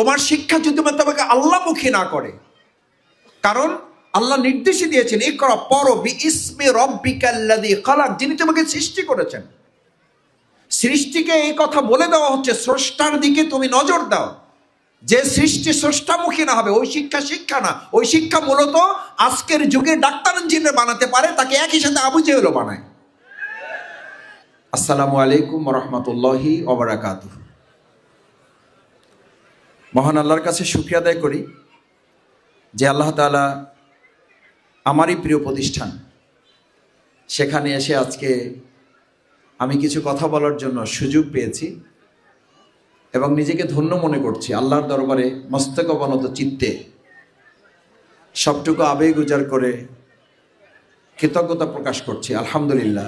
তোমার শিক্ষা যদি তোমাকে আল্লাহমুখী না করে, কারণ আল্লাহ নির্দেশই দিয়েছেন ইকরা পড়ো বিইসমি রাব্বিকাল্লাযী খালাক, যিনি তোমাকে সৃষ্টি করেছেন। সৃষ্টিকে এই কথা বলে দেওয়া হচ্ছে স্রষ্টার দিকে তুমি নজর দাও। যে সৃষ্টি স্রষ্টামুখী না হবে ওই শিক্ষা না। ওই শিক্ষা মূলত আজকের যুগে ডাক্তার ইঞ্জিনিয়ার বানাতে পারে, তাকে একই সাথে আবু জেহেলও বানায়। আসসালামু আলাইকুম ওয়া রাহমাতুল্লাহি ওয়া বারাকাতুহু। মহান আল্লাহর কাছে শুকরিয়া আদায় করি যে আল্লাহ তাআলা আমারই প্রিয় প্রতিষ্ঠান, সেখানে এসে আজকে আমি কিছু কথা বলার জন্য সুযোগ পেয়েছি এবং নিজেকে ধন্য মনে করছি। আল্লাহর দরবারে মস্তক অবনত চিত্তে সবটুকু আবেগ উজাড় করে কৃতজ্ঞতা প্রকাশ করছি আলহামদুলিল্লাহ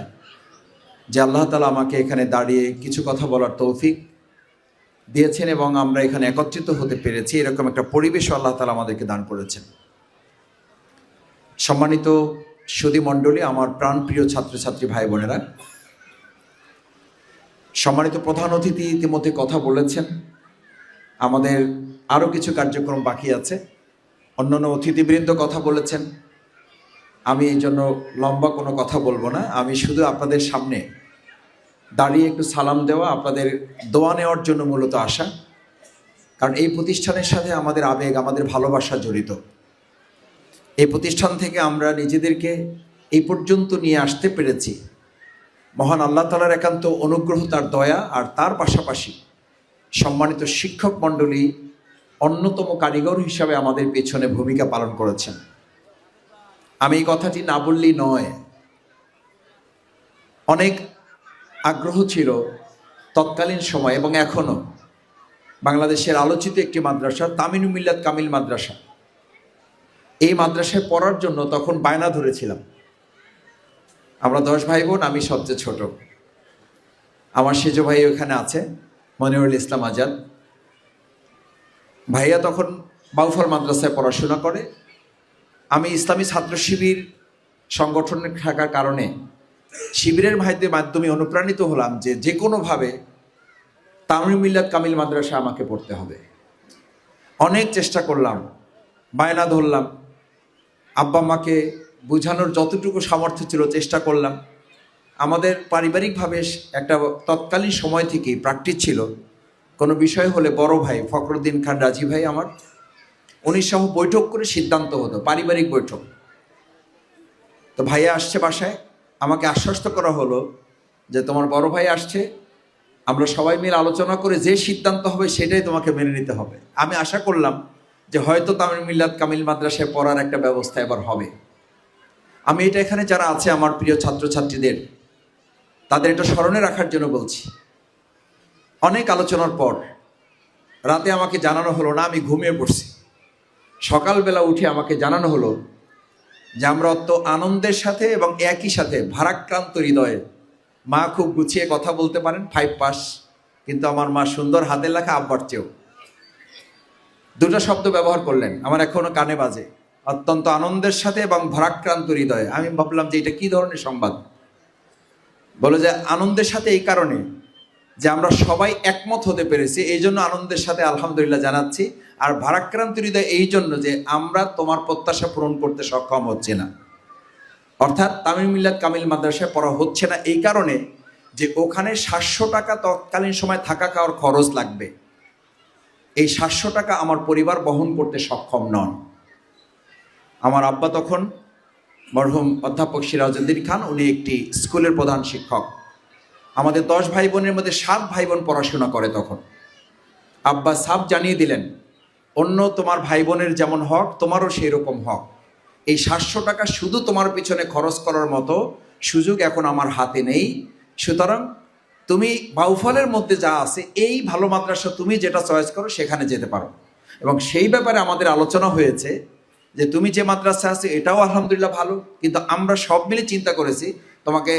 যে আল্লাহ তাআলা আমাকে এখানে দাঁড়িয়ে কিছু কথা বলার তৌফিক দিয়েছেন এবং আমরা এখানে একত্রিত হতে পেরেছি। এরকম একটা পরিবেশও আল্লাহ তাআলা আমাদেরকে দান করেছেন। সম্মানিত সুধী মণ্ডলী, আমার প্রাণপ্রিয় ছাত্রছাত্রী ভাই বোনেরা, সম্মানিত প্রধান অতিথি ইতিমধ্যে কথা বলেছেন। আমাদের আরও কিছু কার্যক্রম বাকি আছে, অন্যান্য অতিথিবৃন্দ কথা বলেছেন। আমি এই জন্য লম্বা কোনো কথা বলবো না। আমি শুধু আপনাদের সামনে দাঁড়িয়ে একটু সালাম দেওয়া, আপনাদের দোয়া নেওয়ার জন্য মূলত আসা। কারণ এই প্রতিষ্ঠানের সাথে আমাদের আবেগ, আমাদের ভালোবাসা জড়িত। এই প্রতিষ্ঠান থেকে আমরা নিজেদেরকে এই পর্যন্ত নিয়ে আসতে পেরেছি মহান আল্লাহ তাআলার একান্ত অনুগ্রহ, তার দয়া, আর তার পাশাপাশি সম্মানিত শিক্ষক মণ্ডলী অন্যতম কারিগর হিসাবে আমাদের পেছনে ভূমিকা পালন করেছেন। আমি এই কথাটি না বললেই নয়। অনেক আগ্রহ ছিল তৎকালীন সময় এবং এখনও বাংলাদেশের আলোচিত একটি মাদ্রাসা তামিনু মিল্লাত কামিল মাদ্রাসা, এই মাদ্রাসায় পড়ার জন্য তখন বায়না ধরেছিলাম। আমরা 10 ভাই বোন, আমি সবচেয়ে ছোট। আমার সেজ ভাই ওখানে আছে, মনিরুল ইসলাম আজাদ ভাইয়া তখন বাউফল মাদ্রাসায় পড়াশোনা করে। আমি ইসলামী ছাত্র শিবির সংগঠনের থাকার কারণে শিবিরের ভাইদের মাধ্যমে অনুপ্রাণিত হলাম যে কোনোভাবে তামিনু মিল্লাত কামিল মাদ্রাসা আমাকে পড়তে হবে। অনেক চেষ্টা করলাম, বায়না ধরলাম, আব্বা মাকে বোঝানোর যতটুকু সামর্থ্য ছিল চেষ্টা করলাম। আমাদের পারিবারিকভাবে একটা তৎকালীন সময় থেকেই প্র্যাকটিস ছিল, কোনো বিষয় হলে বড় ভাই ফখরুদ্দিন খান রাজি ভাই আমার, উনি সহ বৈঠক করে সিদ্ধান্ত হতো, পারিবারিক বৈঠক। তো ভাইয়া আসছে বাসায়, আমাকে আশ্বস্ত করা হলো যে তোমার বড় ভাই আসছে, আমরা সবাই মিলে আলোচনা করে যে সিদ্ধান্ত হবে সেটাই তোমাকে মেনে নিতে হবে। আমি আশা করলাম যে হয়তো তামিল মিল্লাত কামিল মাদ্রাসায় পড়ার একটা ব্যবস্থা এবার হবে। আমি এটা এখানে যারা আছে আমার প্রিয় ছাত্রছাত্রীদের, তাদের এটা স্মরণে রাখার জন্য বলছি। অনেক আলোচনার পর রাতে আমাকে জানানো হলো না, আমি ঘুমিয়ে পড়ছি। সকালবেলা উঠে আমাকে জানানো হলো যে আমরা অত আনন্দের সাথে এবং একই সাথে ভারাক্রান্ত হৃদয়ে, মা খুব গুছিয়ে কথা বলতে পারেন, 5 পাস, কিন্তু আমার মা সুন্দর হাতের লেখা, আব্বার চেয়েও। দুটো শব্দ ব্যবহার করলেন, আমার এখনো কানে বাজে, অত্যন্ত আনন্দের সাথে এবং ভারাক্রান্ত হৃদয়ে। আমি ভাবলাম যে এটা কি ধরনের সংবাদ। বলে যে আনন্দের সাথে এই কারণে যে আমরা সবাই একমত হতে পেরেছি, এই জন্য আনন্দের সাথে আলহামদুলিল্লাহ জানাচ্ছি। আর ভারাক্রান্ত হৃদয় এই জন্য যে আমরা তোমার প্রত্যাশা পূরণ করতে সক্ষম হচ্ছে না। অর্থাৎ তামিল মিল্লাত কামিল মাদ্রাসায় পড়া হচ্ছে না এই কারণে যে ওখানে 700 টাকা তৎকালীন সময় থাকা খাওয়ার খরচ লাগবে। এই 700 টাকা আমার পরিবার বহন করতে সক্ষম নন। আমার আব্বা তখন মরহুম অধ্যাপক সিরাজউদ্দিন খান, উনি একটি স্কুলের প্রধান শিক্ষক। আমাদের 10 ভাই বোনের মধ্যে 7 ভাই বোন পড়াশোনা করে। তখন আব্বা সাব জানিয়ে দিলেন, অন্য তোমার ভাই বোনের যেমন হক তোমারও সেই রকম হক। এই 700 টাকা শুধু তোমার পিছনে খরচ করার মতো সুযোগ এখন আমার হাতে নেই। সুতরাং তুমি বাউফলের মধ্যে যা আছে এই ভালো মাদ্রাসা তুমি যেটা চয়েস করো সেখানে যেতে পারো। এবং সেই ব্যাপারে আমাদের আলোচনা হয়েছে যে তুমি যে মাদ্রাসা আছে এটাও আলহামদুলিল্লাহ ভালো, কিন্তু আমরা সব মিলে চিন্তা করেছি তোমাকে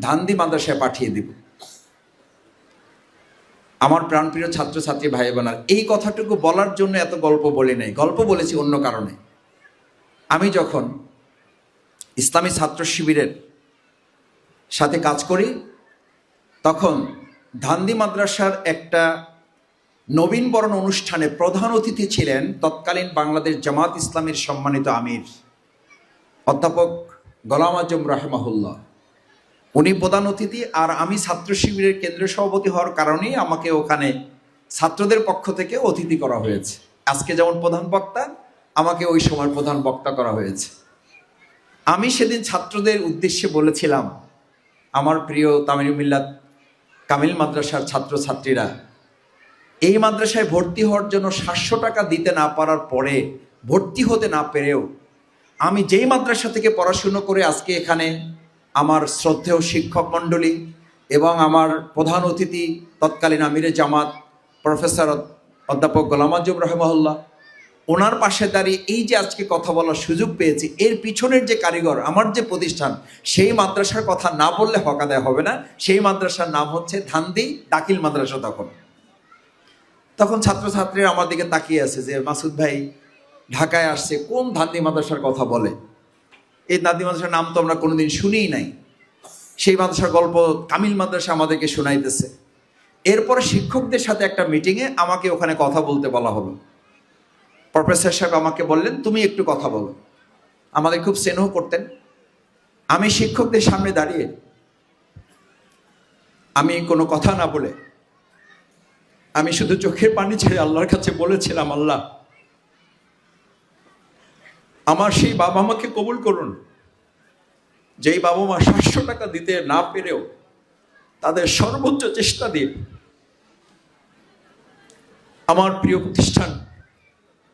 ধানদি মাদ্রাসায় পাঠিয়ে দিব। আমার প্রাণপ্রিয় ছাত্রছাত্রী ভাই বোনার, এই কথাটুকু বলার জন্য এত গল্প বলি নাই, গল্প বলেছি অন্য কারণে। আমি যখন ইসলামী ছাত্র শিবিরের সাথে কাজ করি তখন ধানদি মাদ্রাসার একটা নবীনবরণ অনুষ্ঠানে প্রধান অতিথি ছিলেন তৎকালীন বাংলাদেশ জামাত ইসলামীর সম্মানিত আমির অধ্যাপক গোলাম আজম রাহেমাহুল্লাহ। উনি প্রধান অতিথি, আর আমি ছাত্র শিবিরের কেন্দ্রীয় সভাপতি হওয়ার কারণেই আমাকে ওখানে ছাত্রদের পক্ষ থেকে অতিথি করা হয়েছে। আজকে যেমন প্রধান বক্তা, আমাকে ওই সময় প্রধান বক্তা করা হয়েছে। আমি সেদিন ছাত্রদের উদ্দেশ্যে বলেছিলাম, আমার প্রিয় তামিল মিল্লাত কামিল মাদ্রাসার ছাত্রছাত্রীরা, এই মাদ্রাসায় ভর্তি হওয়ার জন্য 700 টাকা দিতে না পারার পরে, ভর্তি হতে না পেরেও আমি যেই মাদ্রাসা থেকে পড়াশুনো করে আজকে এখানে আমার শ্রদ্ধেয় শিক্ষক মণ্ডলী এবং আমার প্রধান অতিথি তৎকালীন আমিরে জামাত প্রফেসর অধ্যাপক গোলাম আজম রাহেমাহুল্লাহ, ওনার পাশে দাঁড়িয়ে এই যে আজকে কথা বলার সুযোগ পেয়েছি, এর পিছনের যে কারিগর, আমার যে প্রতিষ্ঠান, সেই মাদ্রাসার কথা না বললে হক আদায় হবে না। সেই মাদ্রাসার নাম হচ্ছে ধান্দি দাখিল মাদ্রাসা। তখন ছাত্রছাত্রীরা আমার দিকে তাকিয়ে আছে যে মাসুদ ভাই ঢাকায় আসছে, কোন ধান্দি মাদ্রাসার কথা বলে? এই ধান্দি মাদ্রাসার নাম তো আমরা কোনোদিন শুনিই নাই। সেই মাদ্রাসার গল্প কামিল মাদ্রাসা আমাদেরকে শোনাইতেছে। এরপরে শিক্ষকদের সাথে একটা মিটিংয়ে আমাকে ওখানে কথা বলতে বলা হলো। প্রফেসর সাহেব আমাকে বললেন, তুমি একটু কথা বলো। আমাদের খুব স্নেহ করতেন। আমি শিক্ষকদের সামনে দাঁড়িয়ে আমি কোনো কথা না বলে আমি শুধু চোখের পানি ছেড়ে আল্লাহর কাছে বলেছিলাম, আল্লাহ, আমার সেই বাবা মাকে কবুল করুন, যেই বাবা মা 700 টাকা দিতে না পেরেও তাদের সর্বোচ্চ চেষ্টা দিয়ে আমার প্রিয় প্রতিষ্ঠান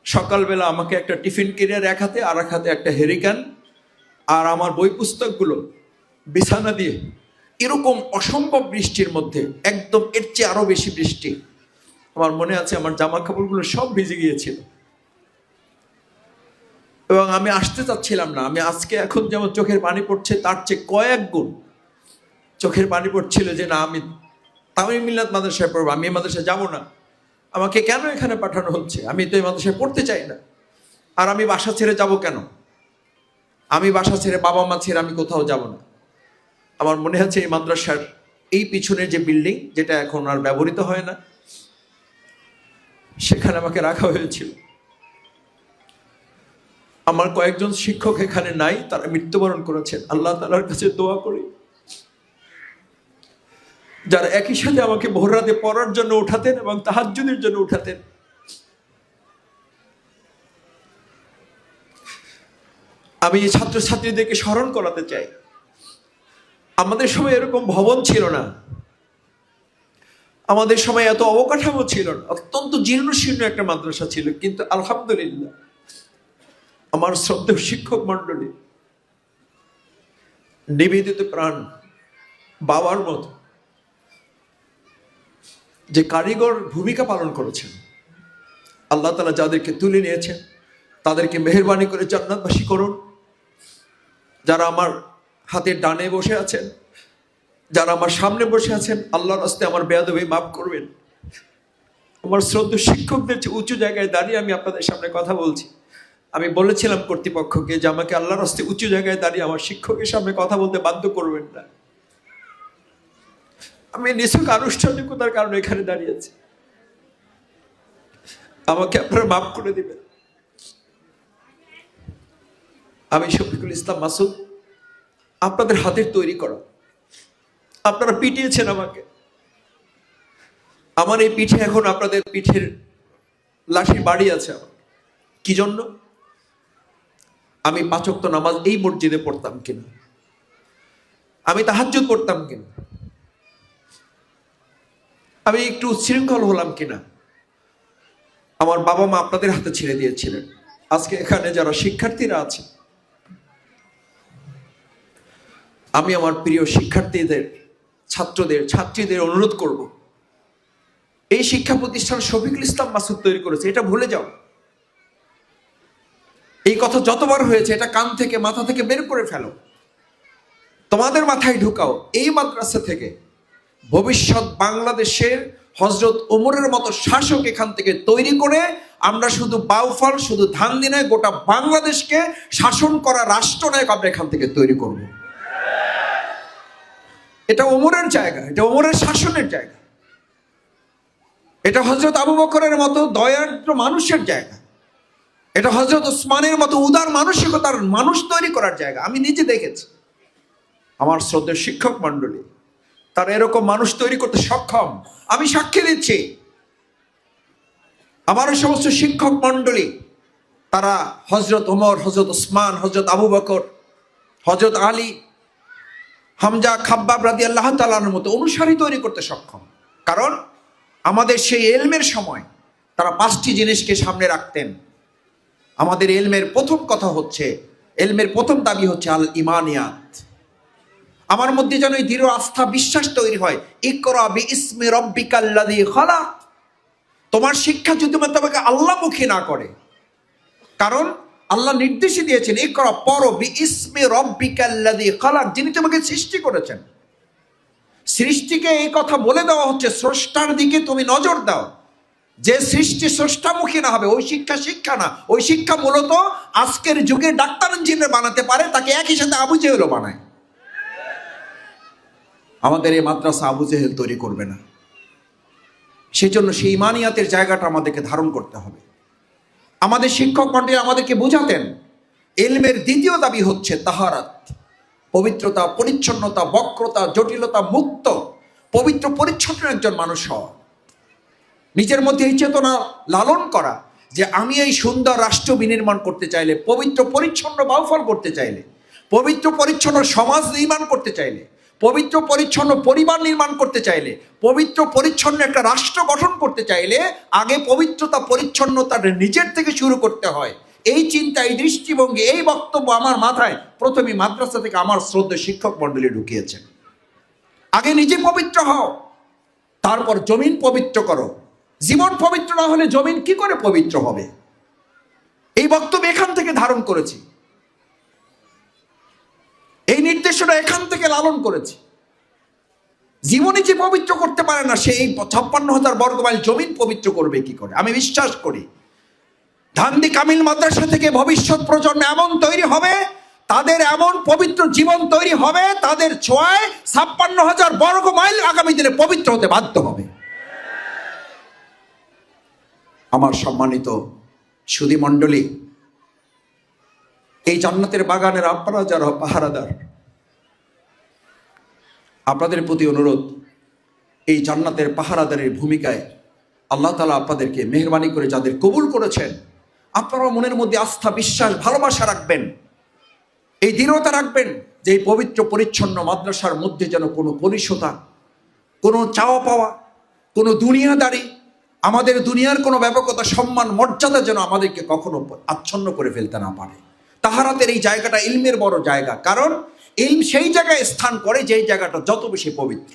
সকালবেলা আমাকে একটা টিফিন কেরিয়ার এক হাতে, আর এক হাতে একটা হেরিকেন, আর আমার বই পুস্তকগুলো বিছানা দিয়ে এরকম অসম্ভব বৃষ্টির মধ্যে, একদম এর চেয়ে আরো বেশি বৃষ্টি, আমার মনে আছে আমার জামা কাপড়গুলো সব ভিজে গিয়েছিল এবং আমি আসতে চাচ্ছিলাম না। আমি আজকে এখন যেমন চোখের পানি পড়ছে, তার চেয়ে কয়েক গুণ চোখের পানি পড়ছিল যে না, আমি তামিল মিল্লাত মাদ্রাসায় পড়বো, আমি এই মাদ্রাসায় যাবো না। আমাকে কেন এখানে পাঠানো হচ্ছে? আমি তো এই মাদ্রাসায় পড়তে চাই না। আর আমি বাসা ছেড়ে যাব কেন? আমি বাসা ছেড়ে, বাবা মা ছেড়ে আমি কোথাও যাব না। আমার মনে হচ্ছে এই মাদ্রাসার এই পিছনের যে বিল্ডিং, যেটা এখন আর ব্যবহৃত হয় না, সেখানে আমাকে রাখা হয়েছিল। আমার কয়েকজন শিক্ষক এখানে নাই, তারা মৃত্যুবরণ করেছেন। আল্লাহ তাআলার কাছে দোয়া করি, যারা একই সাথে আমাকে ভোর রাতে পড়ার জন্য উঠাতেন এবং তাহাজ্জুদের জন্য উঠাতেন, আমি ছাত্রছাত্রীদেরকে স্মরণ করাতে চাই। আমাদের সময় এরকম ভবন ছিল না, আমাদের সময় এত অবকাঠামো ছিল না, অত্যন্ত জীর্ণশীর্ণ একটা মাদ্রাসা ছিল। কিন্তু আলহামদুলিল্লাহ, আমার শ্রদ্ধেয় শিক্ষক মণ্ডলী নিবেদিত প্রাণ বাবার মতো যে কারিগর ভূমিকা পালন করেছেন, আল্লাহ তাআলা যাদেরকে তুলে নিয়েছেন তাদেরকে মেহেরবানি করে জান্নাতবাসী করুন। যারা আমার হাতের ডানে বসে আছেন, যারা আমার সামনে বসে আছেন, আল্লাহর রাস্তায় আমার বেয়াদবি মাফ করবেন। আমার শ্রদ্ধেয় শিক্ষকদের উঁচু জায়গায় দাঁড়িয়ে আমি আপনাদের সামনে কথা বলছি। আমি বলেছিলাম কর্তৃপক্ষকে যে আমাকে আল্লাহর রাস্তায় উঁচু জায়গায় দাঁড়িয়ে আমার শিক্ষকের সামনে কথা বলতে বাধ্য করবেন না। আমি নিছক আনুষ্ঠানিকতার কারণে এখানে দাঁড়িয়েছি, আমাকে আপনারা মাফ করে দিবেন। আমি শফিকুল ইসলাম মাসুদ, আপনাদের হাতের তৈরি করা। আপনারা পিটিয়েছেন আমাকে, আমার এই পিঠে এখন আপনাদের পিঠের লাঠির বাড়ি আছে। আমার কি জন্য? আমি 5 ওয়াক্ত নামাজ এই মসজিদে পড়তাম কিনা, আমি তাহাজ্জুদ পড়তাম কিনা, আমি একটু উচ্ছৃঙ্খল হলাম কিনা, আমার বাবা মা আপনাদের হাতে ছেড়ে দিয়েছিলেন। আজকে এখানে যারা শিক্ষার্থীরা আছে, আমি আমার প্রিয় শিক্ষার্থীদের, ছাত্রদের, ছাত্রীদের অনুরোধ করব, এই শিক্ষা প্রতিষ্ঠান শফিকুল ইসলাম মাসুদ তৈরি করেছে, এটা ভুলে যাও। এই কথা যতবার হয়েছে এটা কান থেকে, মাথা থেকে বের করে ফেলো, তোমাদের মাথায় ঢুকাও। এই মাদ্রাসা থেকে ভবিষ্যৎ বাংলাদেশের হযরত ওমরের মতো শাসক এখান থেকে তৈরি করে আমরা শুধু বাউফল, শুধু ধানদি নয়, গোটা বাংলাদেশকে শাসন করা রাষ্ট্রনায়ক আমরা এখান থেকে তৈরি করব। এটা ওমরের জায়গা, এটা ওমরের শাসনের জায়গা। এটা হযরত আবু বকরের মতো দয়ার্দ্র মানুষের জায়গা, এটা হযরত ওসমানের মতো উদার মানসিকতার মানুষ তৈরি করার জায়গা। আমি নিজে দেখেছি, আমার শ্রদ্ধেয় শিক্ষক মণ্ডলী তারা এরকম মানুষ তৈরি করতে সক্ষম। আমি সাক্ষী দিচ্ছি, আমার সমস্ত শিক্ষক মণ্ডলী তারা হযরত ওমর, হযরত ওসমান, হযরত আবু বকর, হযরত আলী, হামজা, খাব্বাব রাদিয়াল্লাহু তাআলার মতো অনুসারী তৈরি করতে সক্ষম। কারণ আমাদের সেই এলমের সময় তারা 5টি জিনিসকে সামনে রাখতেন। আমাদের এলমের প্রথম কথা হচ্ছে, এলমের প্রথম দাবি হচ্ছে আল ইমানিয়াত। আমার মধ্যে যেন এই দৃঢ় আস্থা বিশ্বাস তৈরি হয়, ইকরা বিইসমি রাব্বিকাল্লাযী খালাক। তোমার শিক্ষা যদি তোমাকে আল্লাহমুখী না করে, কারণ আল্লাহ নির্দেশই দিয়েছেন ইকরা পড়ো বিইসমি রাব্বিকাল্লাযী খালাক, যিনি তোমাকে সৃষ্টি করেছেন। সৃষ্টিকে এই কথা বলে দেওয়া হচ্ছে, স্রষ্টার দিকে তুমি নজর দাও। যে সৃষ্টি স্রষ্টামুখী না হবে ওই শিক্ষা শিক্ষা না। ওই শিক্ষা মূলত আজকের যুগে ডাক্তার ইঞ্জিনিয়ার বানাতে পারে, তাকে একই সাথে আবু জেহেলও বানায়। আমাদের এই মাদ্রাসা আবু জেহেল তৈরি করবে না। সেই জন্য সেই ইমানিয়াতের জায়গাটা আমাদেরকে ধারণ করতে হবে। আমাদের শিক্ষক মণ্ডলী আমাদেরকে বোঝাতেন ইলমের দ্বিতীয় দাবি হচ্ছে তাহারাত, পবিত্রতা, পরিচ্ছন্নতা, বক্রতা, জটিলতা মুক্ত পবিত্র পরিচ্ছন্ন একজন মানুষ হওয়া। নিজের মধ্যে এই চেতনা লালন করা যে আমি এই সুন্দর রাষ্ট্র বিনির্মাণ করতে চাইলে, পবিত্র পরিচ্ছন্ন বাউফল করতে চাইলে, পবিত্র পরিচ্ছন্ন সমাজ নির্মাণ করতে চাইলে, পবিত্র পরিচ্ছন্ন পরিবার নির্মাণ করতে চাইলে, পবিত্র পরিচ্ছন্ন একটা রাষ্ট্র গঠন করতে চাইলে আগে পবিত্রতা পরিচ্ছন্নতা নিজের থেকে শুরু করতে হয়। এই চিন্তা, এই দৃষ্টিভঙ্গি, এই বক্তব্য আমার মাথায় প্রথমে মাদ্রাসা থেকে আমার শ্রদ্ধেয় শিক্ষক মণ্ডলী ঢুকিয়েছেন। আগে নিজে পবিত্র হও, তারপর জমিন পবিত্র করো। জীবন পবিত্র না হলে জমিন কি করে পবিত্র হবে? এই বক্তব্য এখান থেকে ধারণ করেছি, এই নির্দেশনা এখান থেকে লালন করেছি। জীবনই যে পবিত্র করতে পারে না, সেই 56,000 বর্গ মাইল জমিন পবিত্র করবে কি করে? আমি বিশ্বাস করি ধানদি কামিল মাদ্রাসা থেকে ভবিষ্যৎ প্রজন্ম এমন তৈরি হবে, তাদের এমন পবিত্র জীবন তৈরি হবে, তাদের ছোঁয়ায় 56,000 বর্গ মাইল আগামী দিনে পবিত্র হতে বাধ্য হবে। আমার সম্মানিত সুধী মণ্ডলী, এই জান্নাতের বাগানের আপনারা যারা পাহারাদার, আপনাদের প্রতি অনুরোধ, এই জান্নাতের পাহারাদারের ভূমিকায় আল্লাহ তাআলা আপনাদেরকে মেহেরবানি করে যাদের কবুল করেছেন, আপনারা মনের মধ্যে আস্থা, বিশ্বাস, ভালোবাসা রাখবেন, এই দৃঢ়তা রাখবেন যে এই পবিত্র পরিচ্ছন্ন মাদ্রাসার মধ্যে যেন কোনো কলুষতা, কোনো চাওয়া পাওয়া, কোনো দুনিয়াদারি, আমাদের দুনিয়ার কোনো ব্যাপকতা, সম্মান, মর্যাদা যেন আমাদেরকে কখনো আচ্ছন্ন করে ফেলতে না পারে। তাহারাতের এই জায়গাটা ইলমের বড় জায়গা, কারণ ইলম সেই জায়গায় স্থান করে যেই জায়গাটা যত বেশি পবিত্র।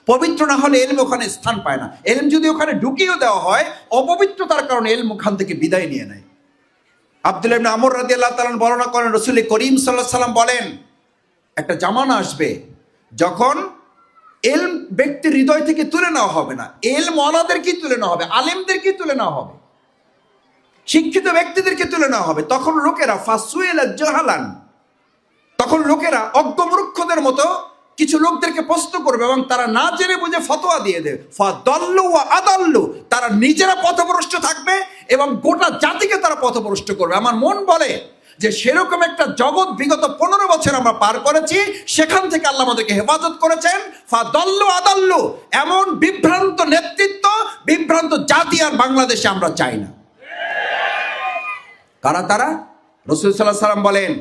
পবিত্র না হলে এলম ওখানে স্থান পায় না। এলম যদি ওখানে ঢুকিয়েও দেওয়া হয়, অপবিত্রতার কারণে এলম ওখান থেকে বিদায় নিয়ে নেয়। আব্দুল্লাহ ইবনে আমর রাদিয়াল্লাহু তাআলা বর্ণনা করেন, রাসূল করিম সাল্লাল্লাহু আলাইহি সাল্লাম বলেন, একটা জামানা আসবে যখন এলম ব্যক্তির হৃদয় থেকে তুলে নেওয়া হবে না, এলম ওয়ালাদেরকেই তুলে নেওয়া হবে, আলেমদেরকেই তুলে নেওয়া হবে, শিক্ষিত ব্যক্তিদেরকে তুলে নেওয়া হবে। তখন লোকেরা ফাসুইলা জাহালান, তখন লোকেরা অজ্ঞ মূর্খদের মতো কিছু লোকদেরকে প্রশ্ন করবে এবং তারা না জেনে বুঝে ফতোয়া দিয়ে দেবে। ফাদাল্লু ওয়া আদাল্লু, তারা নিজেরা পথভ্রষ্ট থাকবে এবং গোটা জাতিকে তারা পথভ্রষ্ট করবে। আমার মন বলে যে সেরকম একটা জগৎ বিগত 15 বছর আমরা পার করেছি, সেখান থেকে আল্লাহ আমাদেরকে হেফাজত করেছেন। ফাদাল্লু আদাল্লু, এমন বিভ্রান্ত নেতৃত্ব, বিভ্রান্ত জাতি আর বাংলাদেশে আমরা চাই না। কারা তারা? রাসূল সাল্লাল্লাহু আলাইহি সাল্লাম বলেন,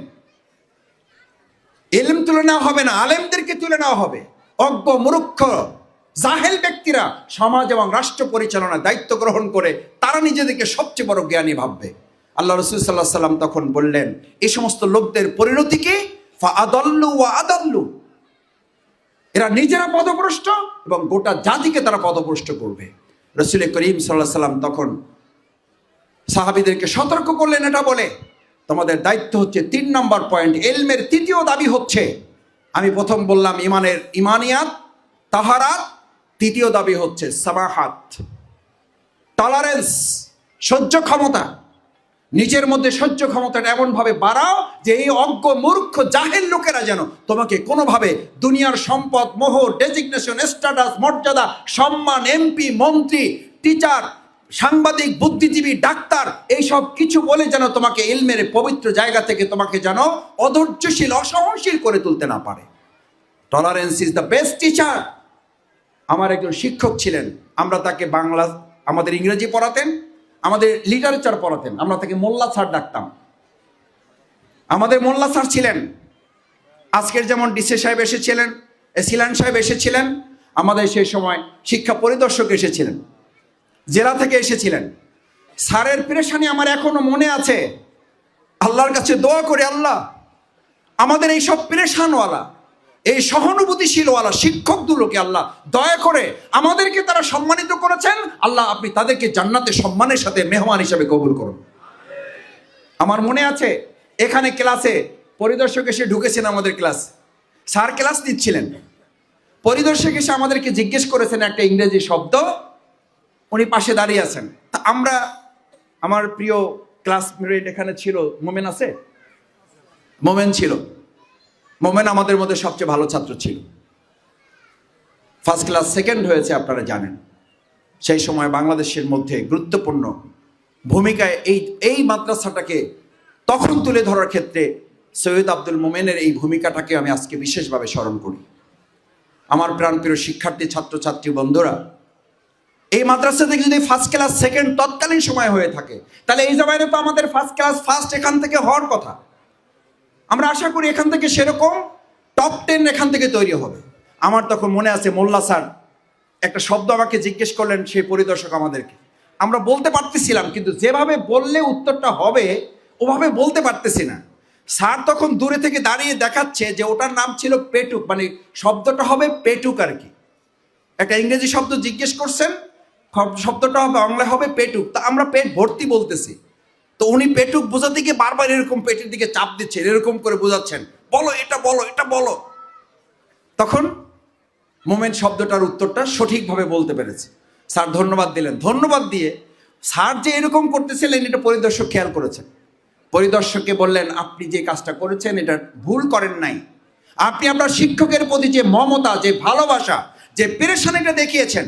ইলম তুলে নেওয়া হবে না, আলেমদেরকে তুলে নেওয়া হবে। অজ্ঞ মূর্খ জাহেল ব্যক্তিরা সমাজ এবং রাষ্ট্র পরিচালনার দায়িত্ব গ্রহণ করে তারা নিজেদেরকে সবচেয়ে বড় জ্ঞানী ভাববে। আল্লাহ রাসূল সাল্লাল্লাহু আলাইহি সাল্লাম তখন বললেন, এই সমস্ত লোকদের পরিণতি কি? ফাআদাল্লু ওয়া আদাল্লু, এরা নিজেরা পথভ্রষ্ট এবং গোটা জাতিকে তারা পথভ্রষ্ট করবে। রাসূল করিম সাল্লাল্লাহু আলাইহি সাল্লাম তখন সাহাবীদেরকে সতর্ক করলেন, এটা বলে তোমাদের দায়িত্ব হচ্ছে 3 নম্বর পয়েন্ট, এলমের তৃতীয় দাবি হচ্ছে, আমি প্রথম বললাম ইমানের ইমানিয়াত, তাহারাত, তৃতীয় দাবি হচ্ছে সামাহাত, টলারেন্স, সহ্য ক্ষমতা। নিজের মধ্যে সহ্য ক্ষমতাটা এমনভাবে বাড়াও যে এই অজ্ঞ মূর্খ জাহেল লোকেরা যেন তোমাকে কোনোভাবে দুনিয়ার সম্পদ, মোহর, ডেজিগনেশন, স্ট্যাটাস, মর্যাদা, সম্মান, এমপি, মন্ত্রী, টিচার, সাংবাদিক, বুদ্ধিজীবী, ডাক্তার, এইসব কিছু বলে যেন তোমাকে ইলমের পবিত্র জায়গা থেকে তোমাকে যেন অধৈর্যশীল, অসহনশীল করে তুলতে না পারে। Tolerance is the best teacher. আমার একজন শিক্ষক ছিলেন, আমরা তাকে বাংলা, আমাদের ইংরেজি পড়াতেন, আমাদের লিটারেচার পড়াতেন, আমরা তাকে মোল্লা স্যার ডাকতাম। আমাদের মোল্লা স্যার ছিলেন, আজকের যেমন ডিসে সাহেব এসেছিলেন, সিলান সাহেব এসেছিলেন, আমাদের সেই সময় শিক্ষা পরিদর্শক এসেছিলেন, জেলা থেকে এসেছিলেন। স্যারের পেরেশানি আমার এখনো মনে আছে। আল্লাহর কাছে দোয়া করে, আল্লাহ আমাদের এই সব পেরেশানওয়ালা, এই সহানুভূতিশীলওয়ালা শিক্ষকগুলোকে আল্লাহ দয়া করে আমাদেরকে তারা সম্মানিত করেছেন, আল্লাহ আপনি তাদেরকে জান্নাতে সম্মানের সাথে মেহমান হিসাবে কবুল করুন। আমার মনে আছে এখানে ক্লাসে পরিদর্শক এসে ঢুকেছেন আমাদের ক্লাস, স্যার ক্লাস নিচ্ছিলেন, পরিদর্শক এসে আমাদেরকে জিজ্ঞেস করেছেন একটা ইংরেজি শব্দ, উনি পাশে দাঁড়িয়ে আছেন। তা আমরা, আমার প্রিয় ক্লাসমেট এখানে ছিল, মোমেন আছে, মোমেন ছিল, মোমেন আমাদের মধ্যে সবচেয়ে ভালো ছাত্র ছিল, ফার্স্ট ক্লাস সেকেন্ড হয়েছে আপনারা জানেন। সেই সময় বাংলাদেশের মধ্যে গুরুত্বপূর্ণ ভূমিকায় এই মাদ্রাসাটাকে তখন তুলে ধরার ক্ষেত্রে সৈয়দ আব্দুল মোমেনের এই ভূমিকাটাকে আমি আজকে বিশেষভাবে স্মরণ করি। আমার প্রাণপ্রিয় শিক্ষার্থী, ছাত্রছাত্রী বন্ধুরা, এই মাদ্রাসা থেকে যদি ফার্স্ট ক্লাস সেকেন্ড তৎকালীন সময় হয়ে থাকে, তাহলে এই জায়গায় তো আমাদের ফার্স্ট ক্লাস ফার্স্ট এখান থেকে হওয়ার কথা। আমরা আশা করি এখান থেকে সেরকম টপ 10 এখান থেকে তৈরি হবে। আমার তখন মনে আছে মোল্লা স্যার একটা শব্দ আমাকে জিজ্ঞেস করলেন, সেই পরিদর্শক আমাদেরকে, আমরা বলতে পারতেছিলাম কিন্তু যেভাবে বললে উত্তরটা হবে ওভাবে বলতে পারতেছি না। স্যার তখন দূরে থেকে দাঁড়িয়ে দেখাচ্ছে যে ওটার নাম ছিল পেটুক, মানে শব্দটা হবে পেটুক আর কি। একটা ইংরেজি শব্দ জিজ্ঞেস করছেন, শব্দটা হবে বাংলায় হবে পেটুক। তা আমরা পেট ভর্তি বলতেছি, তো উনি পেটুক বোঝাতে গিয়ে বারবার এরকম পেটের দিকে চাপ দিচ্ছেন, এরকম করে বোঝাচ্ছেন, বলো এটা বলো এটা বলো। তখন মোমেন্ট শব্দটার উত্তরটা সঠিকভাবে বলতে পেরেছে। স্যার ধন্যবাদ দিলেন। ধন্যবাদ দিয়ে স্যার যে এরকম করতেছিলেন এটা পরিদর্শক খেয়াল করেছেন। পরিদর্শককে বললেন, আপনি যে কাজটা করেছেন এটা ভুল করেন নাই। আপনি আপনার শিক্ষকের প্রতি যে মমতা, যে ভালোবাসা, যে পেরেশানিটা দেখিয়েছেন,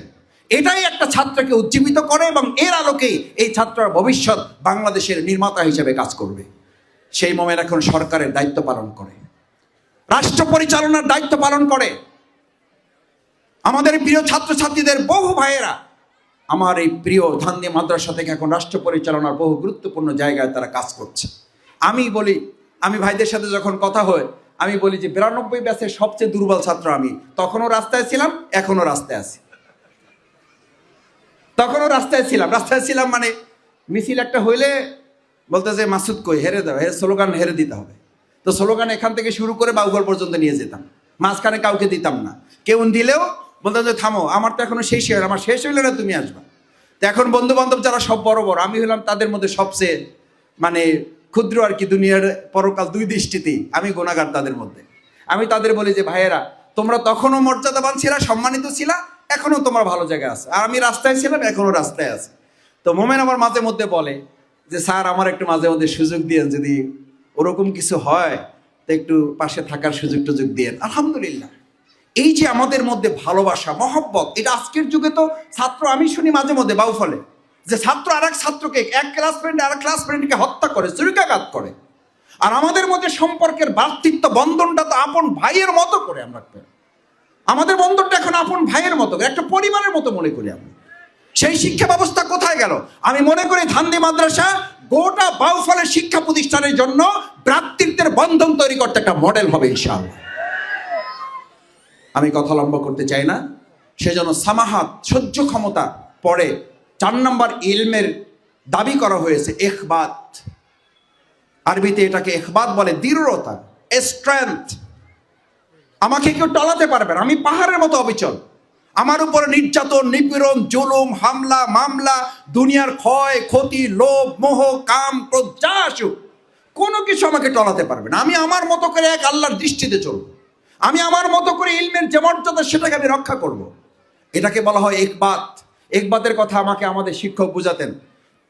এটাই একটা ছাত্রকে উজ্জীবিত করে এবং এর আলোকেই এই ছাত্রর ভবিষ্যৎ বাংলাদেশের নির্মাতা হিসেবে কাজ করবে। সেই মোমেন এখন সরকারের দায়িত্ব পালন করে, রাষ্ট্র পরিচালনার দায়িত্ব পালন করে। আমাদের প্রিয় ছাত্রছাত্রীদের বহু ভাইয়েরা আমার এই প্রিয় ধান্দি মাদ্রাসা থেকে এখন রাষ্ট্র পরিচালনার বহু গুরুত্বপূর্ণ জায়গায় তারা কাজ করছে। আমি বলি, আমি ভাইদের সাথে যখন কথা হয় আমি বলি যে 92 ব্যাচের সবচেয়ে দুর্বল ছাত্র আমি। তখনও রাস্তায় ছিলাম, এখনো রাস্তায় আছি। তখনও রাস্তায় ছিলাম মানে মিছিল একটা হইলে বলতে যে মাসুদ কই, হেরে দাও, স্লোগান হেরে দিতে হবে। তো স্লোগান এখান থেকে শুরু করে বাউঘর পর্যন্ত নিয়ে যেতাম, মাঝখানে কাউকে দিতাম না। কেউ দিলেও বলতাম যে থামো, আমার তো এখনো শেষ হয়ে, আমার শেষ হইলে না তুমি আসবা। তো এখন বন্ধু বান্ধব যারা সব বড় বড়, আমি হলাম তাদের মধ্যে সবচেয়ে মানে ক্ষুদ্র আর কি, দুনিয়ার পরকাল দুই দৃষ্টিতেই আমি গুণাগার তাদের মধ্যে। আমি তাদের বলি যে ভাইয়েরা, তোমরা তখনও মর্যাদাবান ছিলা, সম্মানিত ছিলা, এখনো তোমার ভালো জায়গায় আছে, আর আমি রাস্তায় ছিলাম, এখনো রাস্তায় আছে। তো মোমেন আমার মাঝে মধ্যে বলে যে স্যার আমার একটু মাঝে মধ্যে সুযোগ দিয়েন, যদি ওরকম কিছু হয় তো একটু পাশে থাকার সুযোগ টুযোগ দিয়েন। আলহামদুলিল্লাহ, এই যে আমাদের মধ্যে ভালোবাসা, মহব্বত, এটা আজকের যুগে তো ছাত্র, আমি শুনি মাঝে মধ্যে বাউফলে যে ছাত্র আরেক ছাত্রকে, এক ক্লাস ফ্রেন্ড আরেক ক্লাস ফ্রেন্ডকে হত্যা করে, ছুরিকাঘাত করে। আর আমাদের মধ্যে সম্পর্কের ভ্রাতৃত্ব বন্ধনটা তো আপন ভাইয়ের মতো করে আমরা, আমাদের বন্ধনটা এখন আপন ভাইয়ের মতো, একটা পরিবারের মতো মনে করি আমরা। সেই শিক্ষা ব্যবস্থা কোথায় গেল? আমি মনে করি ধান্দি মাদ্রাসা গোটা বাউফলের শিক্ষা প্রতিষ্ঠানের জন্য ভ্রাতৃত্বের বন্ধন তৈরি করতে একটা মডেল হবে ইনশাআল্লাহ। আমি কথা লম্বা করতে চাই না, সেজন্য সামাহাত, সহ্য ক্ষমতা পরে 4 নম্বর ইলমের দাবি করা হয়েছে ইখবাত। আরবিতে এটাকে ইখবাত বলে, দৃঢ়তা, স্ট্রেংথ। আমাকে কেউ টলাতে পারবে না, আমি পাহাড়ের মতো অবিচল। আমার উপরে নির্যাতন, নিপীড়ন, জুলুম, হামলা, মামলা, দুনিয়ার ক্ষয় ক্ষতি, লোভ, মোহ, কাম, ক্রোধ যা আসুক, কোনো কিছু আমাকে টলাতে পারবে না। আমি আমার মতো করে এক আল্লাহর দৃষ্টিতে চলব, আমি আমার মতো করে ইলমের যে মর্যাদা সেটাকে আমি রক্ষা করব। এটাকে বলা হয় ইকবাত। ইকবাতের কথা আমাকে আমাদের শিক্ষক বুঝাতেন।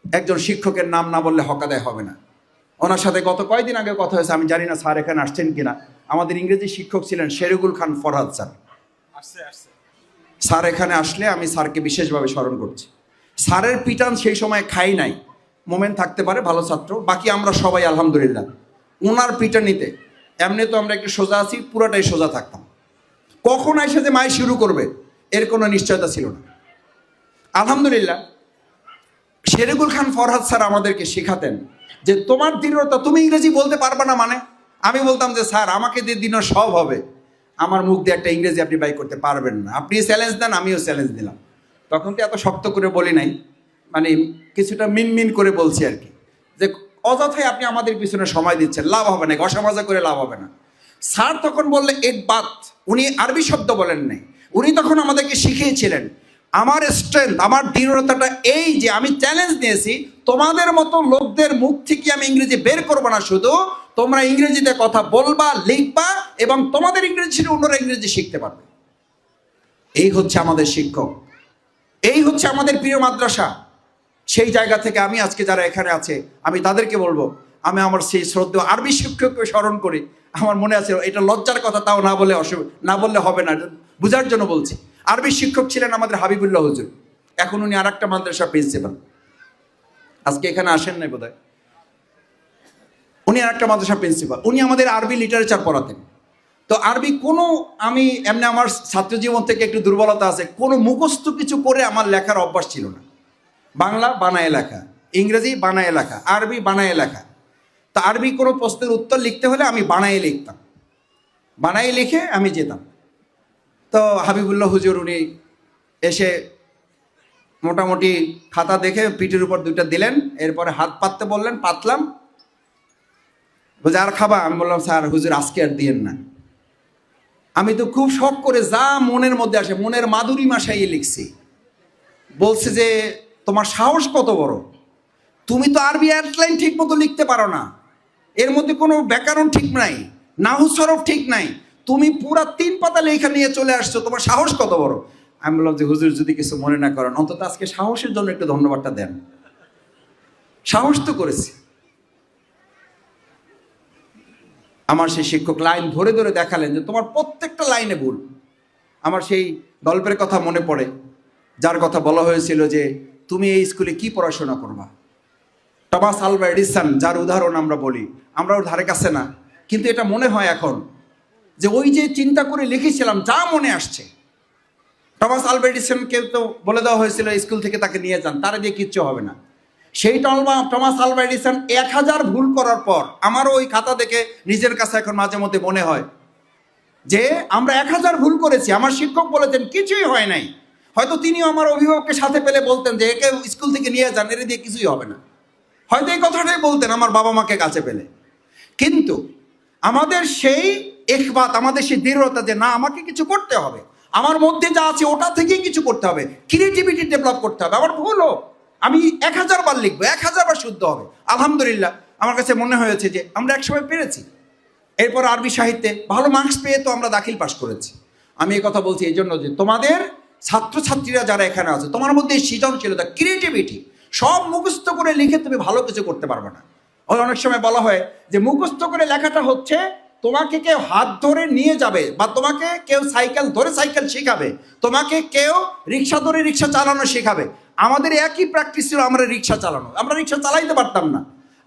একজন শিক্ষকের নাম না বললে হক আদায় হবে না। ওনার সাথে গত কয়েকদিন আগে কথা হয়েছে, আমি জানি না স্যার এখানে আসছেন কিনা। আমাদের ইংরেজি শিক্ষক ছিলেন শেরগুল খান ফরহাদ স্যার। স্যার এখানে আসলে আমি স্যারকে বিশেষভাবে স্মরণ করছি। স্যারের পিটান সেই সময় খাই নাই, মোমেন্ট থাকতে পারে ভালো ছাত্র, বাকি আমরা সবাই আলহামদুলিল্লাহ ওনার পিটানিতে এমনি তো আমরা একটু সোজা আছি, পুরাটাই সোজা থাকতাম। কখন এসে যে মাই শুরু করবে এর কোনো নিশ্চয়তা ছিল না। আলহামদুলিল্লাহ শেরেকুল খান ফরহাদ স্যার আমাদেরকে শেখাতেন যে তোমার দৃঢ়তা, তুমি ইংরেজি বলতে পারবে না মানে? আমি বলতাম যে স্যার আমাকে দিয়ে দিন সব হবে, আমার মুখ দিয়ে একটা ইংরেজি আপনি বাই করতে পারবেন না, আপনি চ্যালেঞ্জ দেন, আমিও চ্যালেঞ্জ দিলাম। তখন তো এত শক্ত করে বলি নাই, মানে কিছুটা মিনমিন করে বলছি আর কি, যে অযথাই আপনি আমাদের পিছনে সময় দিচ্ছেন, লাভ হবে না, ঘষা মাজা করে লাভ হবে না। স্যার তখন বললে এক বাত, উনি আরবি শব্দ বলেন নাই, উনি তখন আমাদেরকে শিখিয়েছিলেন আমার স্ট্রেংথ, আমার দৃঢ়তাটা এই যে আমি চ্যালেঞ্জ নিয়েছি, তোমাদের মতো লোকদের মুখ থেকে আমি ইংরেজি বের করবো না, শুধু তোমরা ইংরেজিতে কথা বলবা, লিখবা এবং তোমাদের ইংরেজি ছিল অন্যরা ইংরেজি শিখতে পারবে। এই হচ্ছে আমাদের শিক্ষক, এই হচ্ছে আমাদের প্রিয় মাদ্রাসা। সেই জায়গা থেকে আমি আজকে যারা এখানে আছে আমি তাদেরকে বলবো, আমি আমার সেই শ্রদ্ধেয় আরবি শিক্ষককে স্মরণ করি। আমার মনে আছে, এটা লজ্জার কথা, তাও না বললে হবে না, বুঝার জন্য বলছি। আরবি শিক্ষক ছিলেন আমাদের হাবিবুল্লাহ হুজুর, এখন উনি আর একটা মাদ্রাসার প্রিন্সিপাল, আজকে এখানে আসেন নাই বোধহয়। উনি আর একটা মাদ্রাসার প্রিন্সিপাল, উনি আমাদের আরবি লিটারেচার পড়াতেন। তো আরবি কোনো, আমি এমনি আমার ছাত্র জীবন থেকে একটু দুর্বলতা আছে, কোনো মুখস্থ কিছু করে আমার লেখার অভ্যাস ছিল না। বাংলা বানায় লেখা, ইংরেজি বানায় লেখা, আরবি বানায় লেখা। তা আরবি কোনো প্রশ্নের উত্তর লিখতে হলে আমি বানায় লিখতাম, বানায় লিখে আমি যেতাম। তো হাবিবুল্লাহ হুজুর উনি এসে মোটামুটি খাতা দেখে পিঠের উপর দুইটা দিলেন, এরপরে হাত পাততে বললেন, পাতলাম। বলছে আর খাবা? আমি বললাম স্যার হুজুর আজকে আর দিয়েন না। আমি তো খুব শখ করে যা মনের মধ্যে আসে, মনের মাধুরী মাসাইয়ে লিখছি। বলছে যে তোমার সাহস কত বড়, তুমি তো আরবি লাইন ঠিক মতো লিখতে পারো না, এর মধ্যে কোনো ব্যাকরণ ঠিক নাই, নাহু সরফ ঠিক নাই, তুমি পুরা 3 পাতা লেখা নিয়ে চলে আসছো, তোমার সাহস কত বড়। আমি বললাম যে হুজুর যদি কিছু মনে না করেন, অন্তত আজকে সাহসের জন্য একটু ধন্যবাদটা দেন। সাহস তো করেছি। আমার সেই শিক্ষক লাইন ধরে ধরে দেখালেন যে তোমার প্রত্যেকটা লাইনে ভুল। আমার সেই গল্পের কথা মনে পড়ে, যার কথা বলা হয়েছিল যে তুমি এই স্কুলে কি পড়াশোনা করবা। টমাস আলভা এডিসন, যার উদাহরণ আমরা বলি, আমরা ওর ধারে কাছে না, কিন্তু এটা মনে হয় এখন যে ওই যে চিন্তা করে লিখেছিলাম যা মনে আসছে। টমাস আলভা এডিসনকে তো বলে দেওয়া হয়েছিল স্কুল থেকে তাকে নিয়ে যান, তারা দিয়ে কিচ্ছু হবে না। সেই টমাস আলভা এডিসন 1000 ভুল করার পর, আমারও ওই খাতা দেখে নিজের কাছে এখন মাঝে মধ্যে মনে হয় যে আমরা 1000 ভুল করেছি, আমার শিক্ষক বলেছেন কিছুই হয় নাই। হয়তো তিনিও আমার অভিভাবককে সাথে পেলে বলতেন যে একে স্কুল থেকে নিয়ে যান, এর দিয়ে কিছুই হবে না, হয়তো এই কথাটাই বলতেন আমার বাবা মাকে কাছে পেলে। কিন্তু আমাদের সেই একবাত, আমাদের সেই দৃঢ়তা যে না আমাকে কিছু করতে হবে, আমার মধ্যে যা আছে ওটা থেকেই কিছু করতে হবে, ক্রিয়েটিভিটি ডেভেলপ করতে হবে। আমার ভুল হোক, আমি 1000 বার লিখবো, 1000 বার শুদ্ধ হবে। আলহামদুলিল্লাহ আমার কাছে মনে হয়েছে যে আমরা একসময় পেরেছি। এরপর আরবি সাহিত্যে ভালো মার্কস পেয়ে তো আমরা দাখিল পাশ করেছি। আমি এই কথা বলছি এই জন্য যে তোমাদের ছাত্রছাত্রীরা যারা এখানে আছে, তোমার মধ্যে সৃজনশীলতা, ক্রিয়েটিভিটি, সব মুখস্থ করে লিখে তুমি ভালো কিছু করতে পারবে না। ওই অনেক সময় বলা হয় যে মুখস্থ করে লেখাটা হচ্ছে তোমাকে কেউ হাত ধরে নিয়ে যাবে, বা তোমাকে কেউ সাইকেল ধরে সাইকেল শেখাবে, তোমাকে কেউ রিক্সা ধরে রিক্সা চালানো শেখাবে। আমাদের একই প্র্যাকটিস ছিল, আমরা রিক্সা চালানো, আমরা রিক্সা চালাইতে পারতাম না।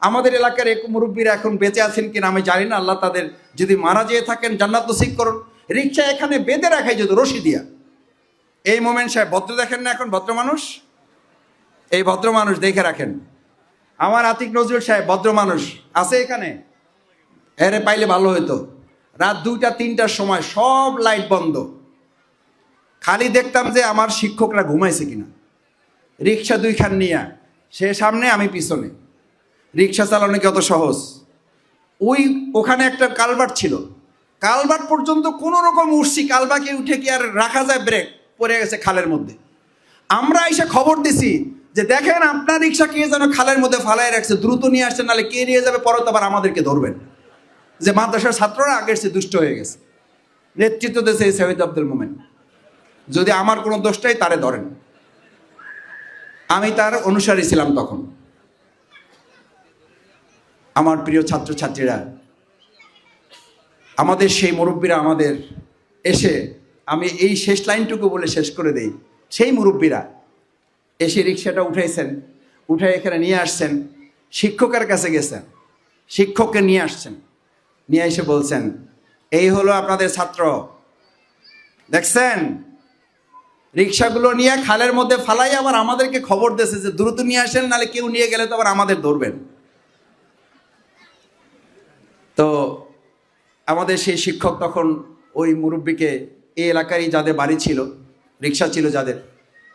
আমাদের এলাকার এক মুরব্বীরা এখন বেঁচে আছেন কিনা আমি জানি না, আল্লাহ তাদের যদি মারা যেয়ে থাকেন জান্নাত নসিব করুন। রিক্সা এখানে বেঁধে রাখাই যেত রশি দিয়া। এই মোমেন্ট সাহেব ভদ্র দেখেন না, এখন ভদ্র মানুষ, এই ভদ্র মানুষ দেখে রাখেন। আমার আতিক নজরুল সাহেব ভদ্র মানুষ আছে এখানে, এরে পাইলে ভালো হতো। রাত 2টা 3টার সময় সব লাইট বন্ধ, খালি দেখতাম যে আমার শিক্ষকরা ঘুমাইছে কিনা। রিক্সা 2 খান নিয়ে, সে সামনে আমি পিছনে। রিক্সা চালানো কত সহজ। ওখানে একটা কালভার্ট ছিল, কালভার্ট পর্যন্ত কোনো রকম উঠছি, কালভাকে উঠে কি আর রাখা যায়, ব্রেক পড়ে গেছে খালের মধ্যে। আমরা এসে খবর দিছি যে দেখেন আপনার রিক্সা কে যেন খালের মধ্যে ফালাই রাখছে, দ্রুত নিয়ে আসছে, নাহলে কে নিয়ে যাবে পরে তো আবার আমাদেরকে ধরবেন। যে মাদ্রাসার ছাত্ররা আগের চেয়ে দুষ্ট হয়ে গেছে। নেতৃত্ব দিয়েছে এই শহীদ আব্দুল মোমেন। যদি আমার কোনো দোষটাই তারে ধরেন, আমি তার অনুসারী ছিলাম তখন। আমার প্রিয় ছাত্রছাত্রীরা, আমাদের সেই মুরব্বীরা আমাদের এসে, আমি এই শেষ লাইনটুকু বলে শেষ করে দেই, সেই মুরব্বীরা এসে রিক্সাটা উঠাইছেন, উঠে এখানে নিয়ে আসছেন, শিক্ষকের কাছে গেছেন, শিক্ষককে নিয়ে আসছেন, নিয়ে এসে বলছেন, এই হলো আপনাদের ছাত্র, দেখছেন? রিক্সাগুলো নিয়ে খালের মধ্যে ফালাই আবার আমাদেরকে খবর দিয়েছে যে দ্রুত নিয়ে আসেন, নাহলে কেউ নিয়ে গেলে তো আবার আমাদের ধরবেন। তো আমাদের সেই শিক্ষক তখন ওই মুরব্বীকে, এই এলাকারই যাদের বাড়ি ছিল, রিক্সা ছিল যাদের,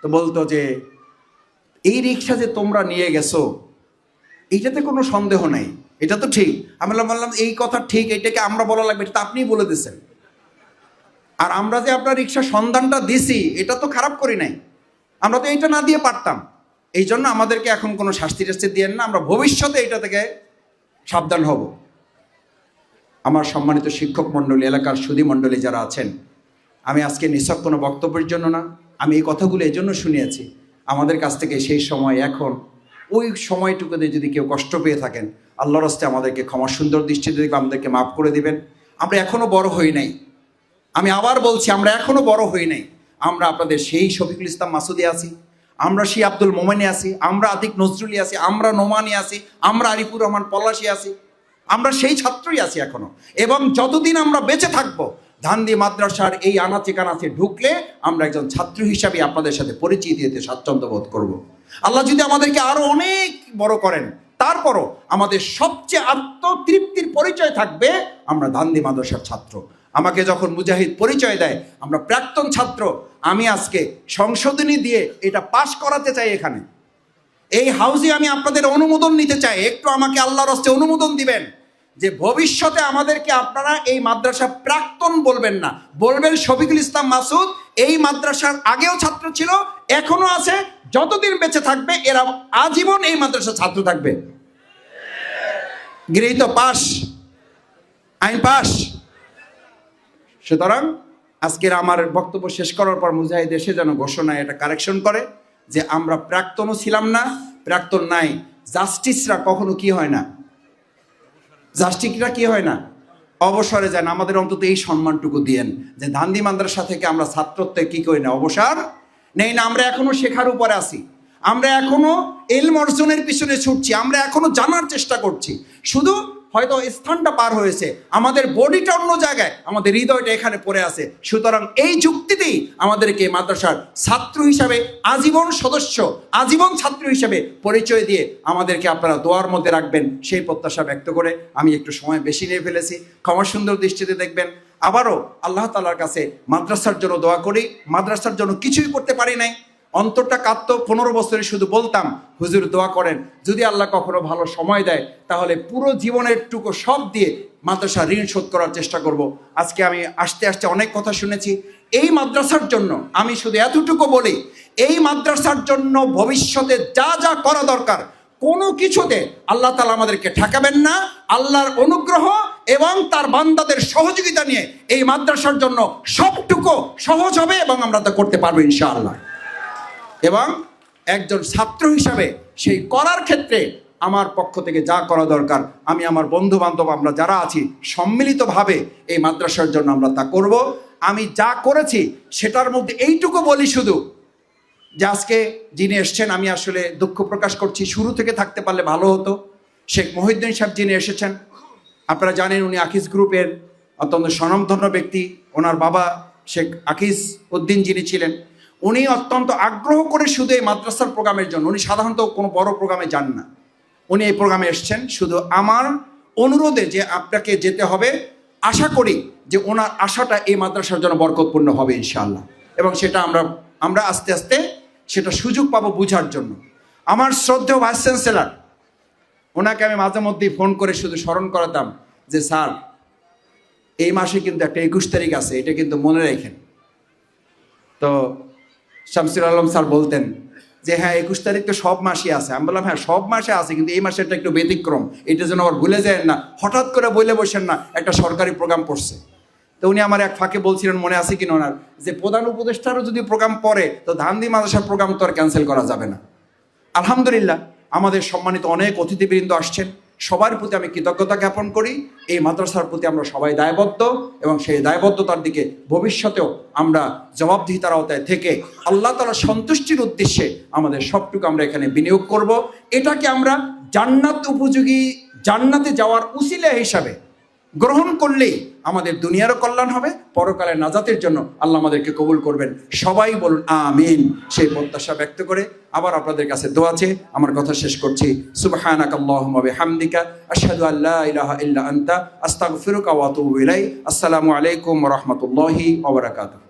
তো বলতো যে এই রিক্সা যে তোমরা নিয়ে গেছো এইটাতে কোনো সন্দেহ নাই, এটা তো ঠিক। আমি বললাম এই কথা ঠিক, এটাকে আমরা বলা লাগবে, এটা আপনিই বলে দিয়েছেন। আর আমরা যে আপনার রিক্সা সন্ধানটা দিছি এটা তো খারাপ করি নাই, আমরা তো এইটা না দিয়ে পারতাম। এই জন্য আমাদেরকে এখন কোনো শাস্তি টাস্তি দিয়েন না, আমরা ভবিষ্যতে এটা থেকে সাবধান হব। আমার সম্মানিত শিক্ষক মণ্ডলী, এলাকার সুধী মণ্ডলী যারা আছেন, আমি আজকে নিছক কোনো বক্তব্যের জন্য না, আমি এই কথাগুলো এই জন্য শুনিয়েছি, আমাদের কাছ থেকে সেই সময় এখন ওই সময়টুকুতে যদি কেউ কষ্ট পেয়ে থাকেন, আল্লাহর রাস্তে আমাদেরকে ক্ষমা সুন্দর দৃষ্টিতে দেখবে, আমাদেরকে মাফ করে দিবেন। আমরা এখনও বড় হই নাই, আমি আবার বলছি, আমরা এখনও বড় হই নাই। আমরা আপনাদের সেই শফিকুল ইসলাম মাসুদি আছি, আমরা সেই আব্দুল মোমেনে আছি, আমরা আতিক নজরুলি আছি, আমরা নোমানি আছি, আমরা আরিফুর রহমান পলাশি আছি, আমরা সেই ছাত্রই আছি এখনো। এবং যতদিন আমরা বেঁচে থাকবো, ধানদি মাদ্রাসার এই আনাচে কানাচে ঢুকলে আমরা একজন ছাত্র হিসাবে আপনাদের সাথে পরিচয় দিতে স্বাচ্ছন্দ্য বোধ করব। আল্লাহ যদি আমাদেরকে আরো অনেক বড় করেন, তারপরও আমাদের সবচেয়ে আত্মতৃপ্তির পরিচয় থাকবে আমরা ধানদি মাদ্রাসার ছাত্র। আমাকে যখন মুজাহিদ পরিচয় দেয় আমরা প্রাক্তন ছাত্র, আমি আজকে সংশোধনী দিয়ে এটা পাশ করাতে চাই। এখানে এই হাউসে আমি আপনাদের অনুমোদন নিতে চাই, একটু আমাকে আল্লাহর হস্তে অনুমোদন দিবেন যে ভবিষ্যতে আমাদেরকে আপনারা এই মাদ্রাসা প্রাক্তন বলবেন না, বলবেন শফিকুল ইসলাম মাসুদ এই মাদ্রাসার আগেও ছাত্র ছিল, এখনো আছে, যতদিন বেঁচে থাকবে এরা আজীবন এই মাদ্রাসার ছাত্র থাকবে। গৃহীত? পাস? আইন পাস? সুতরাং আজকের আমার বক্তব্য শেষ করার পর মুজাহিদ এসে যেন ঘোষণায় এটা কারেকশন করে যে আমরা প্রাক্তনও ছিলাম না, প্রাক্তন নাই। জাস্টিসরা কখনো কি হয় না, জাস্টিসরা কি হয় না, অবসরে যান। আমাদের অন্তত এই সম্মানটুকু দিয়েন যে ধানদি মাদ্রাসা থেকে আমরা ছাত্রত্বে কি করি না, অবসর নেই না। আমরা এখনো শেখার উপরে আছি, আমরা এখনো এলম অর্জনের পিছনে ছুটছি, আমরা এখনো জানার চেষ্টা করছি। শুধু হয়তো স্থানটা পার হয়েছে, আমাদের বডিটা অন্য জায়গায়, আমাদের হৃদয়টা এখানে পড়ে আছে। সুতরাং এই যুক্তিতেই আমাদেরকে মাদ্রাসার ছাত্র হিসাবে আজীবন সদস্য, আজীবন ছাত্র হিসাবে পরিচয় দিয়ে আমাদেরকে আপনারা দোয়ার মধ্যে রাখবেন, সেই প্রত্যাশা ব্যক্ত করে আমি একটু সময় বেশি নিয়ে ফেলেছি, ক্ষমা সুন্দর দৃষ্টিতে দেখবেন। আবারও আল্লাহ তাআলার কাছে মাদ্রাসার জন্য দোয়া করি। মাদ্রাসার জন্য কিছুই করতে পারি নাই, অন্তরটা কাঁদতো। 15 বছরে শুধু বলতাম হুজুর দোয়া করেন, যদি আল্লাহ কখনো ভালো সময় দেয় তাহলে পুরো জীবনের টুকু সব দিয়ে মাদ্রাসা ঋণ শোধ করার চেষ্টা করব। আজকে আমি আসতে আসতে অনেক কথা শুনেছি। এই মাদ্রাসার জন্য আমি শুধু এতটুকু বলি, এই মাদ্রাসার জন্য ভবিষ্যতে যা যা করা দরকার কোনো কিছুতে আল্লাহ তাআলা আমাদেরকে ঠেকাবেন না। আল্লাহর অনুগ্রহ এবং তার বান্দাদের সহযোগিতা নিয়ে এই মাদ্রাসার জন্য সবটুকু সহজ হবে এবং আমরা তা করতে পারবো ইনশাআল্লাহ। এবং একজন ছাত্র হিসাবে সেই করার ক্ষেত্রে আমার পক্ষ থেকে যা করা দরকার, আমি আমার বন্ধু বান্ধব আমরা যারা আছি সম্মিলিতভাবে এই মাদ্রাসার জন্য আমরা তা করব। আমি যা করেছি সেটার মধ্যে এইটুকু বলি শুধু যে আজকে যিনি এসছেন, আমি আসলে দুঃখ প্রকাশ করছি, শুরু থেকে থাকতে পারলে ভালো হতো। শেখ মহিউদ্দিন সাহেব যিনি এসেছেন, আপনারা জানেন উনি আকিস গ্রুপের অত্যন্ত স্বনামধন্য ব্যক্তি। ওনার বাবা শেখ আকিস উদ্দিন যিনি ছিলেন, উনি অত্যন্ত আগ্রহ করে শুধু এই মাদ্রাসার প্রোগ্রামের জন্য, উনি সাধারণত কোনো বড় প্রোগ্রামে যান না, উনি এই প্রোগ্রামে এসছেন শুধু আমার অনুরোধে যে আপনাকে যেতে হবে। আশা করি যে ওনার আশাটা এই মাদ্রাসার জন্য বরকতপূর্ণ হবে ইনশাআল্লাহ, এবং সেটা আমরা আস্তে আস্তে সেটা সুযোগ পাবো বুঝার জন্য। আমার শ্রদ্ধেয় ভাইস চ্যান্সেলর, ওনাকে আমি মাঝে মধ্যেই ফোন করে শুধু স্মরণ করাতাম যে স্যার এই মাসে কিন্তু একটা 21 তারিখ আছে, এটা কিন্তু মনে রাখেন। তো শামসুল আলম স্যার বলতেন যে হ্যাঁ 21 তারিখ তো সব মাসে আছে। আমি বললাম হ্যাঁ সব মাসে আছে, কিন্তু এই মাসেরটা একটু ব্যতিক্রম, এটা যেন আবার ভুলে যায় না, হঠাৎ করে বলে বসেন না একটা সরকারি প্রোগ্রাম পড়ছে। তো উনি আমার এক ফাঁকে বলছিলেন, মনে আছে কিনা ওনার, যে প্রধান উপদেষ্টারও যদি প্রোগ্রাম পড়ে তো ধানদি মাদ্রাসার প্রোগ্রাম তো আর ক্যান্সেল করা যাবে না। আলহামদুলিল্লাহ আমাদের সম্মানিত অনেক অতিথিবৃন্দ আসছেন, সবার প্রতি আমি কৃতজ্ঞতা জ্ঞাপন করি। এই মাদ্রাসার প্রতি আমরা সবাই দায়বদ্ধ এবং সেই দায়বদ্ধতার দিকে ভবিষ্যতেও আমরা জবাবদিহিতার আওতায় থেকে আল্লাহ তাআলার সন্তুষ্টির উদ্দেশ্যে আমাদের সবটুকু আমরা এখানে বিনিয়োগ করব। এটাকে আমরা জান্নাত উপযোগী, জান্নাতে যাওয়ার উসিলা হিসাবে গ্রহণ করলেই আমাদের দুনিয়ারও কল্যাণ হবে, পরকালের নাজাতের জন্য আল্লাহ আমাদেরকে কবুল করবেন। সবাই বলুন আমিন। সেই প্রত্যাশা ব্যক্ত করে আবার আপনাদের কাছে দোয়া চেয়ে আমার কথা শেষ করছি। সুবহানাকাল্লাহুম্মা বিহামদিকা আশহাদু আল্লা ইলাহা ইল্লা আনতা আস্তাগফিরুকা ওয়া আতুবু ইলাইক। আসসালামু আলাইকুম ওয়া রাহমাতুল্লাহি ওয়া বারাকাতুহু।